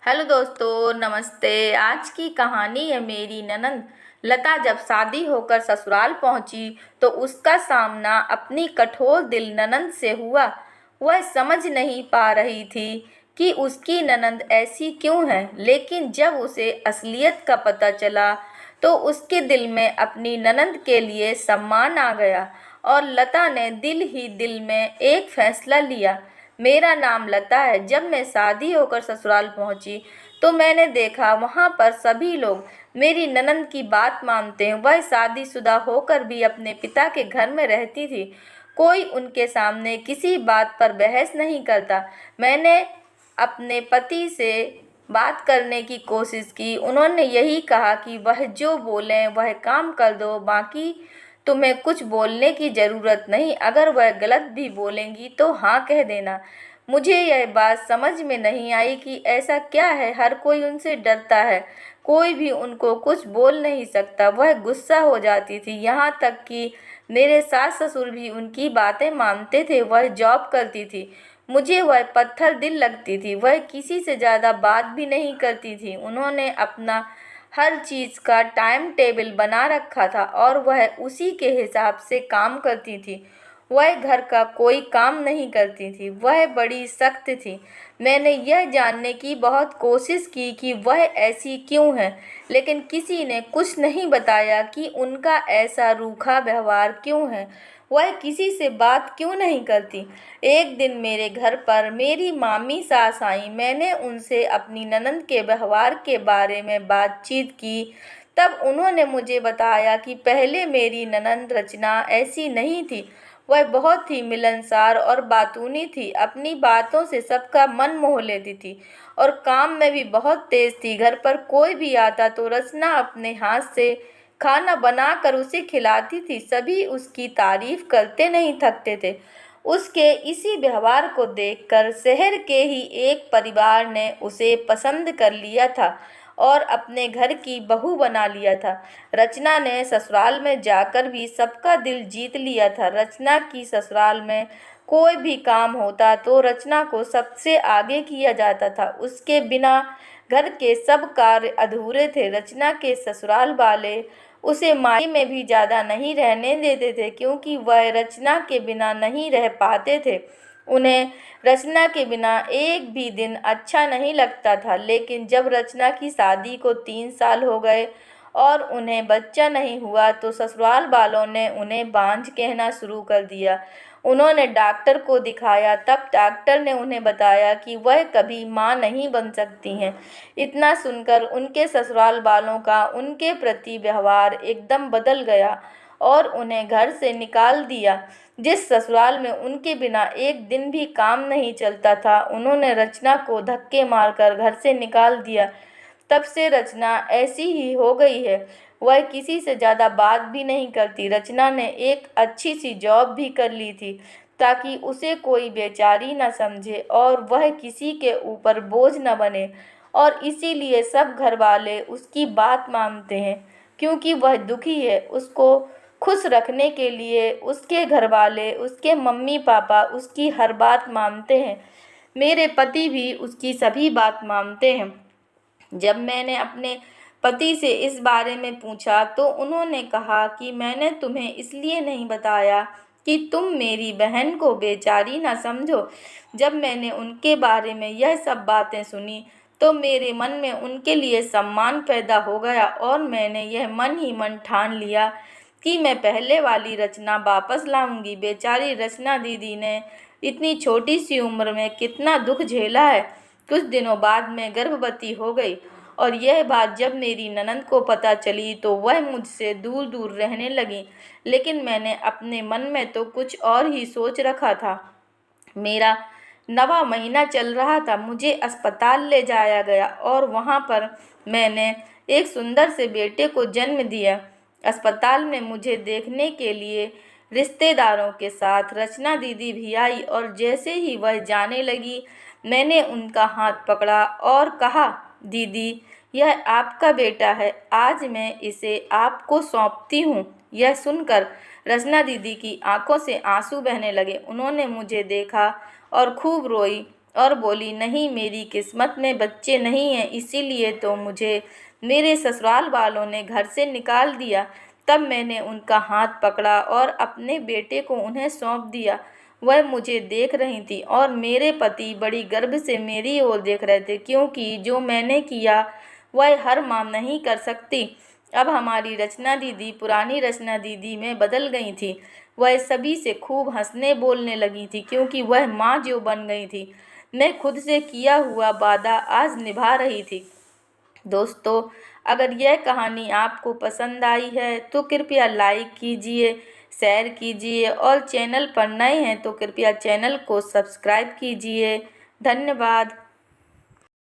Hello दोस्तों, नमस्ते। आज की कहानी है मेरी ननंद लता जब शादी होकर ससुराल पहुंची तो उसका सामना अपनी कठोर दिल ननंद से हुआ। वह समझ नहीं पा रही थी कि उसकी ननंद ऐसी क्यों है, लेकिन जब उसे असलियत का पता चला तो उसके दिल में अपनी ननंद के लिए सम्मान आ गया और लता ने दिल ही दिल में एक फैसला लिया। मेरा नाम लता है। जब मैं शादी होकर ससुराल पहुंची तो मैंने देखा वहां पर सभी लोग मेरी ननंद की बात मानते हैं। वह शादीशुदा होकर भी अपने पिता के घर में रहती थी। कोई उनके सामने किसी बात पर बहस नहीं करता। मैंने अपने पति से बात करने की कोशिश की। उन्होंने यही कहा कि वह जो बोलें वह काम कर दो, बाकी तुम्हें कुछ बोलने की ज़रूरत नहीं। अगर वह गलत भी बोलेंगी तो हाँ कह देना। मुझे यह बात समझ में नहीं आई कि ऐसा क्या है, हर कोई उनसे डरता है, कोई भी उनको कुछ बोल नहीं सकता। वह गुस्सा हो जाती थी, यहाँ तक कि मेरे सास ससुर भी उनकी बातें मानते थे। वह जॉब करती थी, मुझे वह पत्थर दिल लगती थी। वह किसी से ज़्यादा बात भी नहीं करती थी। उन्होंने अपना हर चीज़ का टाइम टेबल बना रखा था और वह उसी के हिसाब से काम करती थी। वह घर का कोई काम नहीं करती थी। वह बड़ी सख्त थी। मैंने यह जानने की बहुत कोशिश की कि वह ऐसी क्यों है, लेकिन किसी ने कुछ नहीं बताया कि उनका ऐसा रूखा व्यवहार क्यों है। वह किसी से बात क्यों नहीं करती। एक दिन मेरे घर पर मेरी मामी सास आई। मैंने उनसे अपनी ननंद के व्यवहार के बारे में बातचीत की। तब उन्होंने मुझे बताया कि पहले मेरी ननंद रचना ऐसी नहीं थी। वह बहुत ही मिलनसार और बातूनी थी। अपनी बातों से सबका मन मोह लेती थी और काम में भी बहुत तेज थी। घर पर कोई भी आता तो रचना अपने हाथ से खाना बनाकर उसे खिलाती थी। सभी उसकी तारीफ करते नहीं थकते थे। उसके इसी व्यवहार को देखकर शहर के ही एक परिवार ने उसे पसंद कर लिया था और अपने घर की बहू बना लिया था। रचना ने ससुराल में जाकर भी सबका दिल जीत लिया था। रचना की ससुराल में कोई भी काम होता तो रचना को सबसे आगे किया जाता था। उसके बिना घर के सब कार्य अधूरे थे। रचना के ससुराल वाले उसे मायके में भी ज़्यादा नहीं रहने देते थे, क्योंकि वह रचना के बिना नहीं रह पाते थे। उन्हें रचना के बिना एक भी दिन अच्छा नहीं लगता था। लेकिन जब रचना की शादी को 3 साल हो गए और उन्हें बच्चा नहीं हुआ तो ससुराल वालों ने उन्हें बांझ कहना शुरू कर दिया। उन्होंने डॉक्टर को दिखाया, तब डॉक्टर ने उन्हें बताया कि वह कभी मां नहीं बन सकती हैं। इतना सुनकर उनके ससुराल वालों का उनके प्रति व्यवहार एकदम बदल गया और उन्हें घर से निकाल दिया। जिस ससुराल में उनके बिना एक दिन भी काम नहीं चलता था, उन्होंने रचना को धक्के मारकर घर से निकाल दिया। तब से रचना ऐसी ही हो गई है। वह किसी से ज़्यादा बात भी नहीं करती। रचना ने एक अच्छी सी जॉब भी कर ली थी ताकि उसे कोई बेचारी न समझे और वह किसी के ऊपर बोझ न बने, और इसीलिए सब घर वाले उसकी बात मानते हैं। क्योंकि वह दुखी है, उसको खुश रखने के लिए उसके घर वाले, उसके मम्मी पापा उसकी हर बात मानते हैं। मेरे पति भी उसकी सभी बात मानते हैं। जब मैंने अपने पति से इस बारे में पूछा तो उन्होंने कहा कि मैंने तुम्हें इसलिए नहीं बताया कि तुम मेरी बहन को बेचारी ना समझो। जब मैंने उनके बारे में यह सब बातें सुनी तो मेरे मन में उनके लिए सम्मान पैदा हो गया और मैंने यह मन ही मन ठान लिया कि मैं पहले वाली रचना वापस लाऊंगी। बेचारी रचना दीदी ने इतनी छोटी सी उम्र में कितना दुख झेला है। कुछ दिनों बाद मैं गर्भवती हो गई और यह बात जब मेरी ननंद को पता चली तो वह मुझसे दूर दूर रहने लगी। लेकिन मैंने अपने मन में तो कुछ और ही सोच रखा था। मेरा 9वां महीना चल रहा था। मुझे अस्पताल ले जाया गया और वहाँ पर मैंने एक सुंदर से बेटे को जन्म दिया। अस्पताल में मुझे देखने के लिए रिश्तेदारों के साथ रचना दीदी भी आई और जैसे ही वह जाने लगी मैंने उनका हाथ पकड़ा और कहा, दीदी यह आपका बेटा है, आज मैं इसे आपको सौंपती हूँ। यह सुनकर रचना दीदी की आंखों से आंसू बहने लगे। उन्होंने मुझे देखा और खूब रोई और बोली, नहीं, मेरी किस्मत में बच्चे नहीं हैं, इसीलिए तो मुझे मेरे ससुराल वालों ने घर से निकाल दिया। तब मैंने उनका हाथ पकड़ा और अपने बेटे को उन्हें सौंप दिया। वह मुझे देख रही थी और मेरे पति बड़ी गर्व से मेरी ओर देख रहे थे, क्योंकि जो मैंने किया वह हर माँ नहीं कर सकती। अब हमारी रचना दीदी पुरानी रचना दीदी में बदल गई थी। वह सभी से खूब हंसने बोलने लगी थी, क्योंकि वह माँ जो बन गई थी। मैं खुद से किया हुआ वादा आज निभा रही थी। दोस्तों, अगर यह कहानी आपको पसंद आई है तो कृपया लाइक कीजिए, शेयर कीजिए और चैनल पर नए हैं तो कृपया चैनल को सब्सक्राइब कीजिए। धन्यवाद।